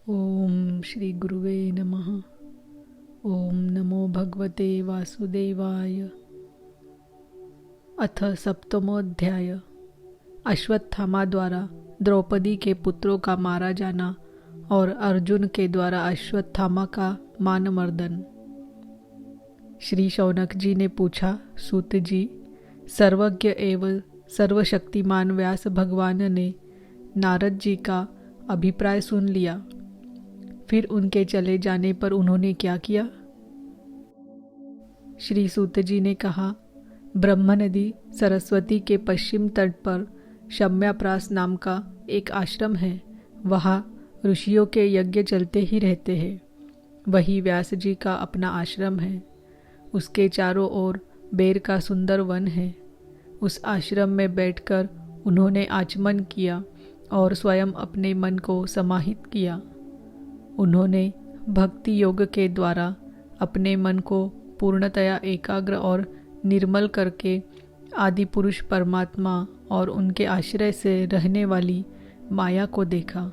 ओम श्री गुरुवे नमः। ओम नमो भगवते वासुदेवाय। अथ सप्तमोध्याय। अश्वत्थामा द्वारा द्रौपदी के पुत्रों का मारा जाना और अर्जुन के द्वारा अश्वत्थामा का मानमर्दन। श्री शौनक जी ने पूछा, सूत जी, सर्वज्ञ एवं सर्वशक्तिमान व्यास भगवान ने नारद जी का अभिप्राय सुन लिया, फिर उनके चले जाने पर उन्होंने क्या किया? श्री सूत जी ने कहा, ब्रह्म नदी सरस्वती के पश्चिम तट पर शम्याप्रास नाम का एक आश्रम है। वहाँ ऋषियों के यज्ञ चलते ही रहते हैं। वही व्यास जी का अपना आश्रम है। उसके चारों ओर बेर का सुंदर वन है। उस आश्रम में बैठकर उन्होंने आचमन किया और स्वयं अपने मन को समाहित किया। उन्होंने भक्ति योग के द्वारा अपने मन को पूर्णतया एकाग्र और निर्मल करके आदि पुरुष परमात्मा और उनके आश्रय से रहने वाली माया को देखा।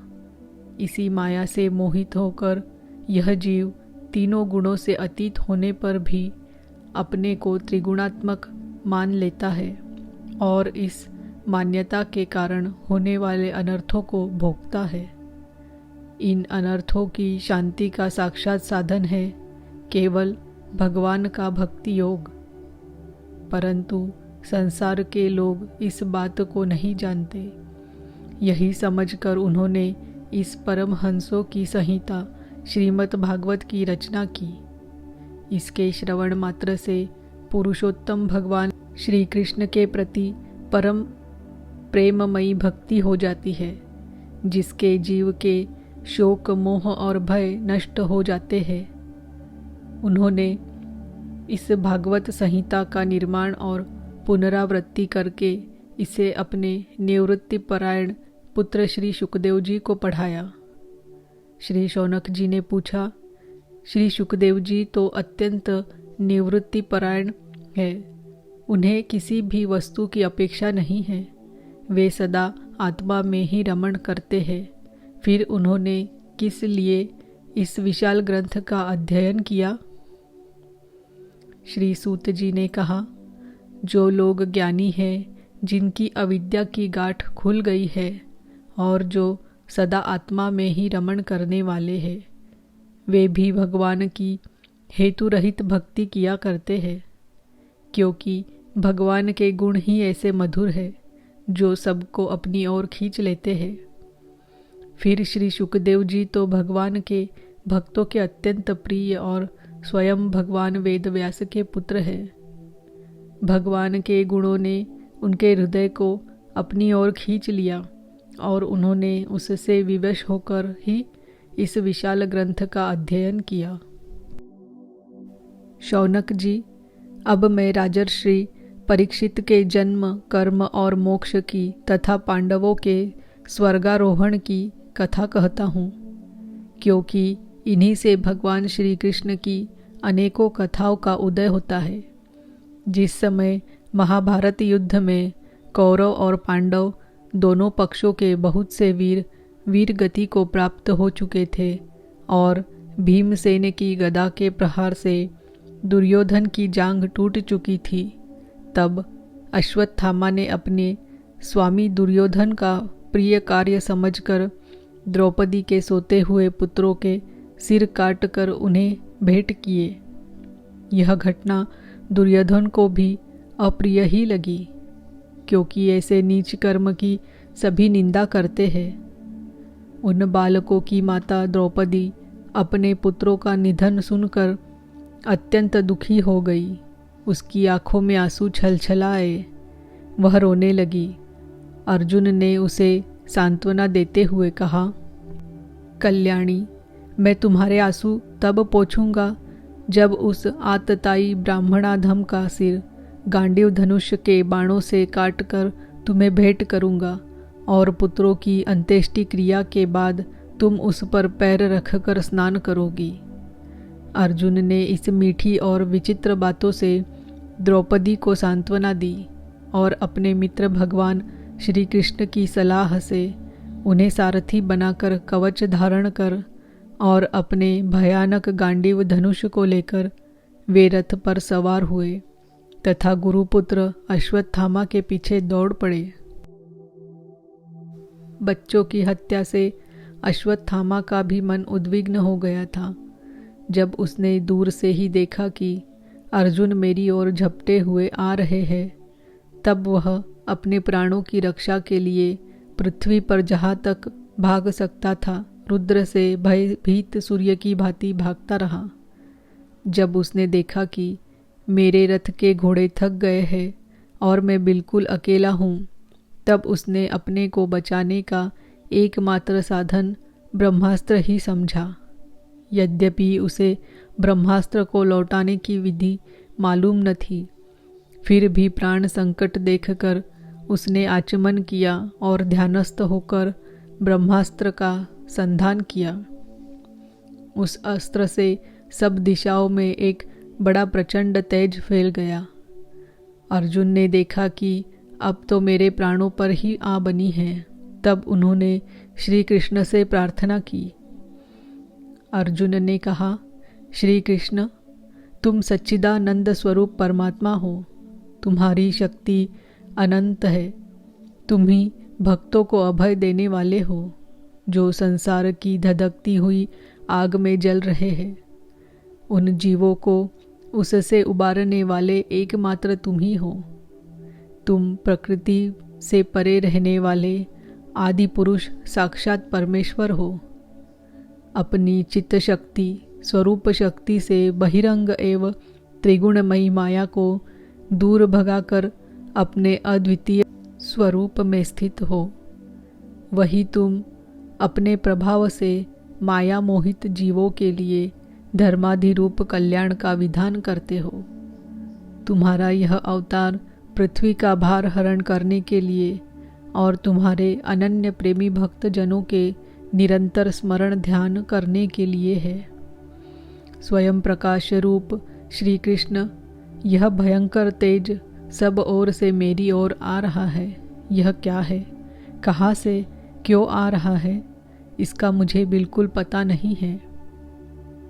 इसी माया से मोहित होकर यह जीव तीनों गुणों से अतीत होने पर भी अपने को त्रिगुणात्मक मान लेता है और इस मान्यता के कारण होने वाले अनर्थों को भोगता है। इन अनर्थों की शांति का साक्षात साधन है केवल भगवान का भक्ति योग। परंतु संसार के लोग इस बात को नहीं जानते। यही समझकर उन्होंने इस परमहंसों की संहिता श्रीमद् भागवत की रचना की। इसके श्रवण मात्र से पुरुषोत्तम भगवान श्री कृष्ण के प्रति परम प्रेममयी भक्ति हो जाती है, जिसके जीव के शोक मोह और भय नष्ट हो जाते हैं। उन्होंने इस भागवत संहिता का निर्माण और पुनरावृत्ति करके इसे अपने निवृत्तिपरायण पुत्र श्री सुखदेव जी को पढ़ाया। श्री शौनक जी ने पूछा, श्री सुखदेव जी तो अत्यंत निवृत्तिपरायण है। उन्हें किसी भी वस्तु की अपेक्षा नहीं है। वे सदा आत्मा में ही रमण करते हैं। फिर उन्होंने किस लिए इस विशाल ग्रंथ का अध्ययन किया? श्री सूत जी ने कहा, जो लोग ज्ञानी हैं, जिनकी अविद्या की गांठ खुल गई है और जो सदा आत्मा में ही रमण करने वाले हैं, वे भी भगवान की हेतु रहित भक्ति किया करते हैं, क्योंकि भगवान के गुण ही ऐसे मधुर है जो सबको अपनी ओर खींच लेते हैं। फिर श्री सुखदेव जी तो भगवान के भक्तों के अत्यंत प्रिय और स्वयं भगवान वेद व्यास के पुत्र हैं। भगवान के गुणों ने उनके हृदय को अपनी ओर खींच लिया और उन्होंने उससे विवश होकर ही इस विशाल ग्रंथ का अध्ययन किया। शौनक जी, अब मैं राजर्षि परीक्षित के जन्म, कर्म और मोक्ष की तथा पांडवों के स्वर्गारोहण की कथा कहता हूँ, क्योंकि इन्हीं से भगवान श्री कृष्ण की अनेकों कथाओं का उदय होता है। जिस समय महाभारत युद्ध में कौरव और पांडव दोनों पक्षों के बहुत से वीर गति को प्राप्त हो चुके थे और भीमसेन की गदा के प्रहार से दुर्योधन की जांघ टूट चुकी थी, तब अश्वत्थामा ने अपने स्वामी दुर्योधन का प्रिय कार्य समझकर द्रौपदी के सोते हुए पुत्रों के सिर काटकर उन्हें भेंट किए। यह घटना दुर्योधन को भी अप्रिय ही लगी, क्योंकि ऐसे नीच कर्म की सभी निंदा करते हैं। उन बालकों की माता द्रौपदी अपने पुत्रों का निधन सुनकर अत्यंत दुखी हो गई। उसकी आंखों में आंसू छलछलाए। वह रोने लगी। अर्जुन ने उसे सांत्वना देते हुए कहा, कल्याणी, मैं तुम्हारे आंसू तब पोंछूंगा जब उस आतताई ब्राह्मणाधम का सिर गांडीव धनुष के बाणों से काटकर तुम्हें भेंट करूंगा और पुत्रों की अंत्येष्टि क्रिया के बाद तुम उस पर पैर रखकर स्नान करोगी। अर्जुन ने इस मीठी और विचित्र बातों से द्रौपदी को सांत्वना दी और अपने मित्र भगवान श्री कृष्ण की सलाह से उन्हें सारथी बनाकर कवच धारण कर और अपने भयानक गांडीव धनुष को लेकर वे रथ पर सवार हुए तथा गुरुपुत्र अश्वत्थामा के पीछे दौड़ पड़े। बच्चों की हत्या से अश्वत्थामा का भी मन उद्विग्न हो गया था। जब उसने दूर से ही देखा कि अर्जुन मेरी ओर झपटे हुए आ रहे हैं, तब वह अपने प्राणों की रक्षा के लिए पृथ्वी पर जहाँ तक भाग सकता था रुद्र से भयभीत सूर्य की भांति भागता रहा। जब उसने देखा कि मेरे रथ के घोड़े थक गए हैं और मैं बिल्कुल अकेला हूँ, तब उसने अपने को बचाने का एकमात्र साधन ब्रह्मास्त्र ही समझा। यद्यपि उसे ब्रह्मास्त्र को लौटाने की विधि मालूम न थी, फिर भी प्राण संकट देखकर उसने आचमन किया और ध्यानस्थ होकर ब्रह्मास्त्र का संधान किया। उस अस्त्र से सब दिशाओं में एक बड़ा प्रचंड तेज फैल गया। अर्जुन ने देखा कि अब तो मेरे प्राणों पर ही आ बनी है। तब उन्होंने श्री कृष्ण से प्रार्थना की। अर्जुन ने कहा, श्री कृष्ण, तुम सच्चिदानंद स्वरूप परमात्मा हो। तुम्हारी शक्ति अनंत है। तुम ही भक्तों को अभय देने वाले हो, जो संसार की धधकती हुई आग में जल रहे हैं। उन जीवों को उससे उबारने वाले एकमात्र तुम ही हो। तुम प्रकृति से परे रहने वाले आदि पुरुष साक्षात परमेश्वर हो। अपनी चित्त शक्ति स्वरूप शक्ति से बहिरंग एवं त्रिगुणमयी माया को दूर भगाकर अपने अद्वितीय स्वरूप में स्थित हो। वही तुम अपने प्रभाव से माया मोहित जीवों के लिए धर्माधिरूप कल्याण का विधान करते हो। तुम्हारा यह अवतार पृथ्वी का भार हरण करने के लिए और तुम्हारे अनन्य प्रेमी भक्त जनों के निरंतर स्मरण ध्यान करने के लिए है। स्वयं प्रकाश रूप श्री कृष्ण, यह भयंकर तेज सब ओर से मेरी ओर आ रहा है। यह क्या है, कहाँ से, क्यों आ रहा है, इसका मुझे बिल्कुल पता नहीं है।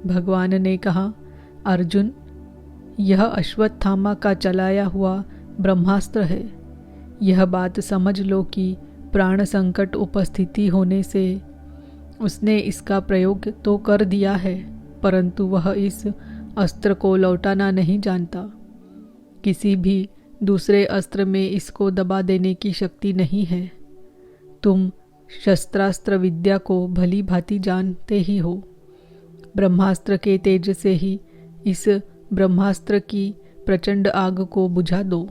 भगवान ने कहा, अर्जुन, यह अश्वत्थामा का चलाया हुआ ब्रह्मास्त्र है। यह बात समझ लो कि प्राण संकट उपस्थिति होने से उसने इसका प्रयोग तो कर दिया है, परंतु वह इस अस्त्र को लौटाना नहीं जानता। किसी भी दूसरे अस्त्र में इसको दबा देने की शक्ति नहीं है। तुम शस्त्रास्त्र विद्या को भली भांति जानते ही हो। ब्रह्मास्त्र के तेज से ही इस ब्रह्मास्त्र की प्रचंड आग को बुझा दो।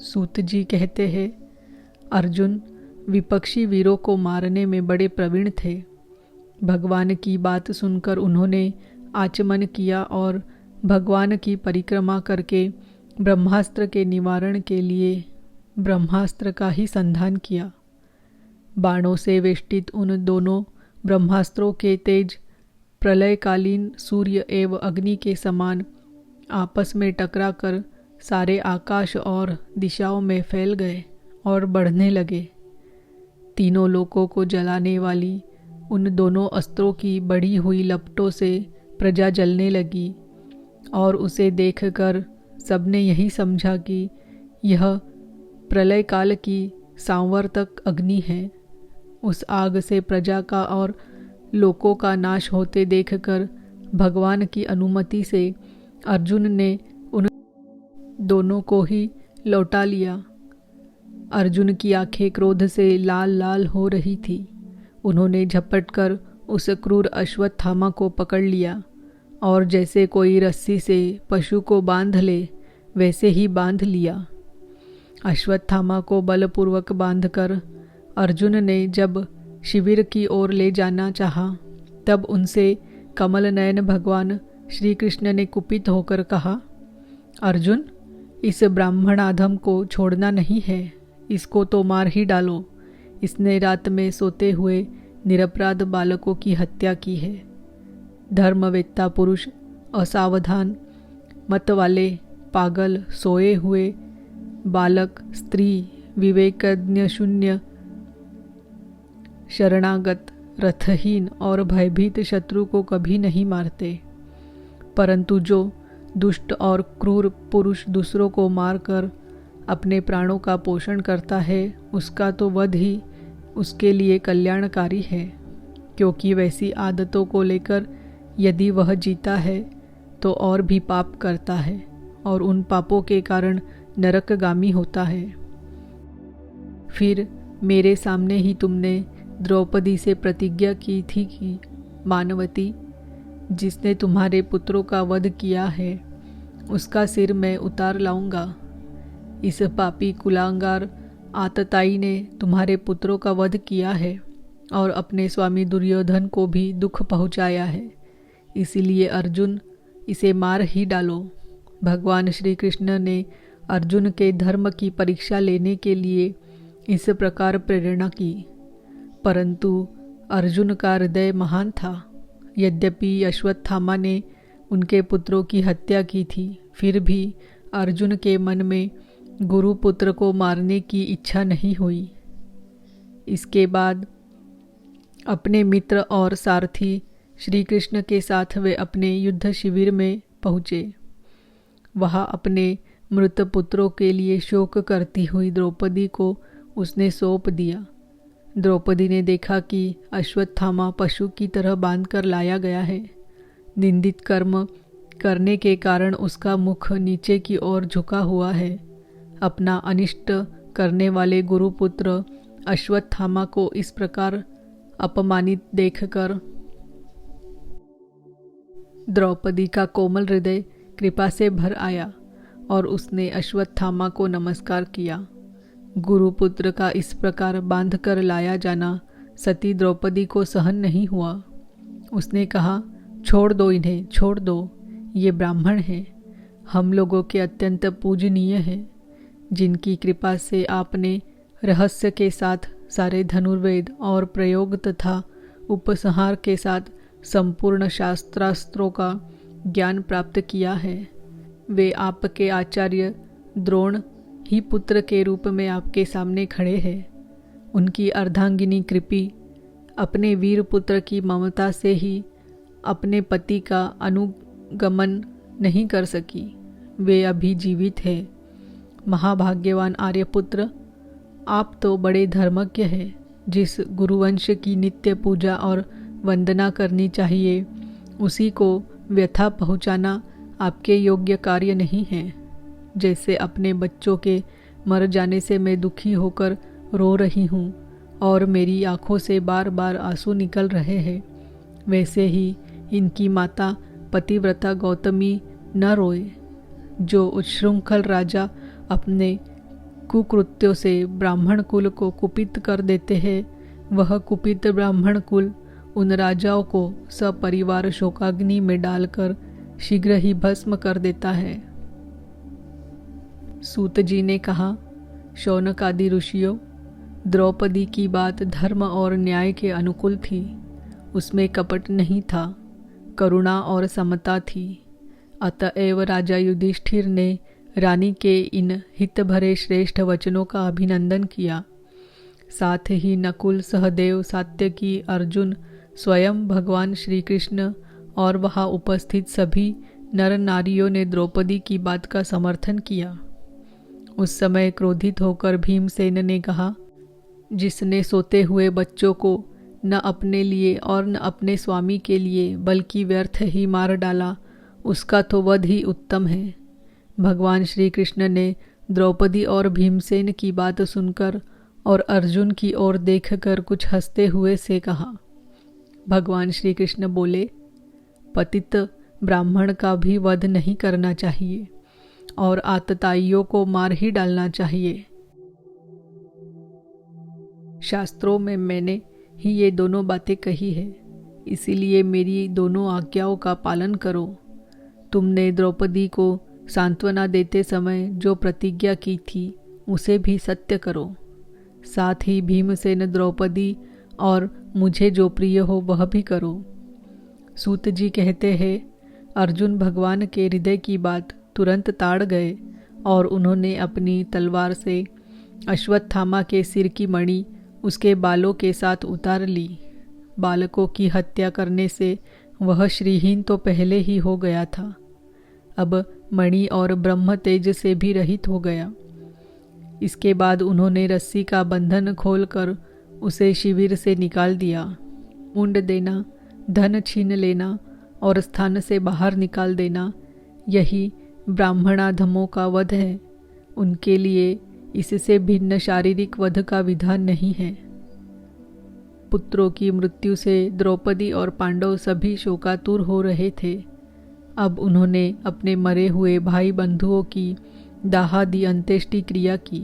सूत जी कहते हैं, अर्जुन विपक्षी वीरों को मारने में बड़े प्रवीण थे। भगवान की बात सुनकर उन्होंने आचमन किया और भगवान की परिक्रमा करके ब्रह्मास्त्र के निवारण के लिए ब्रह्मास्त्र का ही संधान किया। बाणों से वेष्टित उन दोनों ब्रह्मास्त्रों के तेज प्रलयकालीन सूर्य एवं अग्नि के समान आपस में टकराकर सारे आकाश और दिशाओं में फैल गए और बढ़ने लगे। तीनों लोकों को जलाने वाली उन दोनों अस्त्रों की बढ़ी हुई लपटों से प्रजा जलने लगी और उसे देखकर सबने यही समझा कि यह प्रलय काल की सांवर्तक अग्नि है। उस आग से प्रजा का और लोकों का नाश होते देखकर भगवान की अनुमति से अर्जुन ने उन दोनों को ही लौटा लिया। अर्जुन की आंखें क्रोध से लाल लाल हो रही थी। उन्होंने झपटकर उस क्रूर अश्वत्थामा को पकड़ लिया और जैसे कोई रस्सी से पशु को बांध ले वैसे ही बांध लिया। अश्वत्थामा को बलपूर्वक बांधकर अर्जुन ने जब शिविर की ओर ले जाना चाहा, तब उनसे कमल नयन भगवान श्री कृष्ण ने कुपित होकर कहा, अर्जुन, इस ब्राह्मणाधम को छोड़ना नहीं है, इसको तो मार ही डालो। इसने रात में सोते हुए निरपराध बालकों की हत्या की है। धर्मवेत्ता पुरुष, असावधान, मत वाले, पागल, सोए हुए बालक, स्त्री, विवेकज्ञ शून्य, शरणागत, रथहीन और भयभीत शत्रु को कभी नहीं मारते, परंतु जो दुष्ट और क्रूर पुरुष दूसरों को मारकर अपने प्राणों का पोषण करता है, उसका तो वध ही उसके लिए कल्याणकारी है, क्योंकि वैसी आदतों को लेकर यदि वह जीता है तो और भी पाप करता है और उन पापों के कारण नरकगामी होता है। फिर मेरे सामने ही तुमने द्रौपदी से प्रतिज्ञा की थी कि मानवती, जिसने तुम्हारे पुत्रों का वध किया है, उसका सिर मैं उतार लाऊंगा। इस पापी कुलांगार आतताई ने तुम्हारे पुत्रों का वध किया है और अपने स्वामी दुर्योधन को भी दुख पहुंचाया है, इसीलिए अर्जुन इसे मार ही डालो। भगवान श्री कृष्ण ने अर्जुन के धर्म की परीक्षा लेने के लिए इस प्रकार प्रेरणा की, परंतु अर्जुन का हृदय महान था। यद्यपि अश्वत्थामा ने उनके पुत्रों की हत्या की थी, फिर भी अर्जुन के मन में गुरुपुत्र को मारने की इच्छा नहीं हुई। इसके बाद अपने मित्र और सारथी श्री कृष्ण के साथ वे अपने युद्ध शिविर में पहुँचे। वहाँ अपने मृत पुत्रों के लिए शोक करती हुई द्रौपदी को उसने सौंप दिया। द्रौपदी ने देखा कि अश्वत्थामा पशु की तरह बांधकर लाया गया है। निंदित कर्म करने के कारण उसका मुख नीचे की ओर झुका हुआ है। अपना अनिष्ट करने वाले गुरुपुत्र अश्वत्थामा को इस प्रकार अपमानित देखकर द्रौपदी का कोमल हृदय कृपा से भर आया और उसने अश्वत्थामा को नमस्कार किया। गुरुपुत्र का इस प्रकार बांधकर लाया जाना सती द्रौपदी को सहन नहीं हुआ। उसने कहा, छोड़ दो इन्हें, छोड़ दो, ये ब्राह्मण हैं, हम लोगों के अत्यंत पूजनीय हैं, जिनकी कृपा से आपने रहस्य के साथ सारे धनुर्वेद और प्रयोग तथा उपसंहार के साथ संपूर्ण शास्त्रास्त्रों का ज्ञान प्राप्त किया है। वे आपके आचार्य द्रोण ही पुत्र के रूप में आपके सामने खड़े हैं। उनकी अर्धांगिनी कृपी अपने वीर पुत्र की ममता से ही अपने पति का अनुगमन नहीं कर सकी। वे अभी जीवित हैं। महाभाग्यवान आर्यपुत्र, आप तो बड़े धर्मज्ञ हैं। जिस गुरुवंश की नित्य पूजा और वंदना करनी चाहिए, उसी को व्यथा पहुंचाना आपके योग्य कार्य नहीं है। जैसे अपने बच्चों के मर जाने से मैं दुखी होकर रो रही हूँ और मेरी आँखों से बार बार आंसू निकल रहे हैं, वैसे ही इनकी माता पतिव्रता गौतमी न रोए। जो उच्छृंखल राजा अपने कुकृत्यों से ब्राह्मण कुल को कुपित कर देते हैं, वह कुपित ब्राह्मण कुल उन राजाओं को सपरिवार शोकाग्नि में डालकर शीघ्र ही भस्म कर देता है। सूत जी ने कहा, शौनक आदि ऋषियों, द्रौपदी की बात धर्म और न्याय के अनुकूल थी। उसमें कपट नहीं था, करुणा और समता थी। अतएव राजा युधिष्ठिर ने रानी के इन हित भरे श्रेष्ठ वचनों का अभिनंदन किया। साथ ही नकुल, सहदेव, सात्यकी, अर्जुन, स्वयं भगवान श्री कृष्ण और वहाँ उपस्थित सभी नर नारियों ने द्रौपदी की बात का समर्थन किया। उस समय क्रोधित होकर भीमसेन ने कहा, जिसने सोते हुए बच्चों को न अपने लिए और न अपने स्वामी के लिए बल्कि व्यर्थ ही मार डाला, उसका तो वध ही उत्तम है। भगवान श्री कृष्ण ने द्रौपदी और भीमसेन की बात सुनकर और अर्जुन की ओर देखकर कुछ हंसते हुए से कहा। भगवान श्री कृष्ण बोले, पतित ब्राह्मण का भी वध नहीं करना चाहिए और आतताइयों को मार ही डालना चाहिए। शास्त्रों में मैंने ही ये दोनों बातें कही है, इसीलिए मेरी दोनों आज्ञाओं का पालन करो। तुमने द्रौपदी को सांत्वना देते समय जो प्रतिज्ञा की थी, उसे भी सत्य करो। साथ ही भीमसेन, द्रौपदी और मुझे जो प्रिय हो वह भी करो। सूत जी कहते हैं, अर्जुन भगवान के हृदय की बात तुरंत ताड़ गए और उन्होंने अपनी तलवार से अश्वत्थामा के सिर की मणि उसके बालों के साथ उतार ली। बालकों की हत्या करने से वह श्रीहीन तो पहले ही हो गया था, अब मणि और ब्रह्म तेज से भी रहित हो गया। इसके बाद उन्होंने रस्सी का बंधन खोलकर उसे शिविर से निकाल दिया। मुंड देना, धन छीन लेना और स्थान से बाहर निकाल देना, यही ब्राह्मणाधमों का वध है। उनके लिए इससे भिन्न शारीरिक वध का विधान नहीं है। पुत्रों की मृत्यु से द्रौपदी और पांडव सभी शोकातुर हो रहे थे। अब उन्होंने अपने मरे हुए भाई बंधुओं की दाहादि अंत्येष्टि क्रिया की।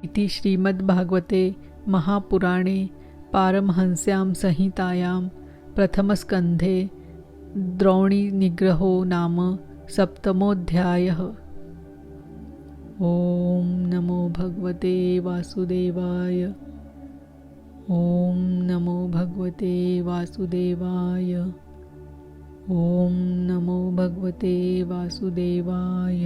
इति श्रीमद्भागवते महापुराणे पारमहंस्यां संहितायां प्रथमस्कन्धे द्रोणी निग्रहो नाम सप्तमोऽध्यायः। ओम नमो भगवते वासुदेवाय। ओम नमो भगवते वासुदेवाय। ओम नमो भगवते वासुदेवाय।